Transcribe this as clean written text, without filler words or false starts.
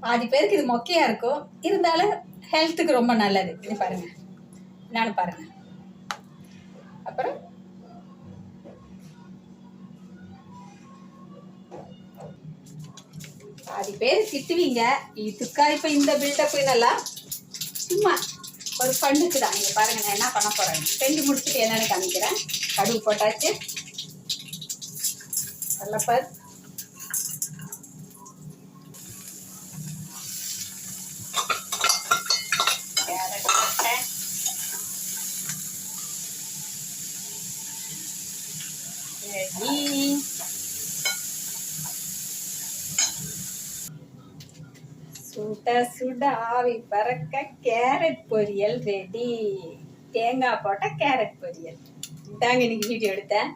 பாதி பேருக்கு இது மொக்கையா இருக்கும், இருந்தாலும் ஹெல்த்துக்கு ரொம்ப நல்லது. இது பாருங்க, நானும் பாருங்க. அப்புறம் பாதி பேர் திட்டுவீங்க, இதுக்கா இப்ப இந்த பில்டப் நல்லா சும்மா ஒரு பண்ணுக்கு தான். இங்க பாருங்க, நான் என்ன பண்ண போறேன் செஞ்சு முடிச்சுட்டு என்னன்னு காமிக்கிறேன். கடுகு போட்டாச்சு, கடலைப்பருப்பு, கேரட் போட்டேன், ரெடி. சுட சுட ஆவி பறக்க கேரட் பொரியல் ரெடி. தேங்காய் போட்ட கேரட் பொரியல். இதாங்க இன்னைக்கு வீடியோ எடுத்தேன்.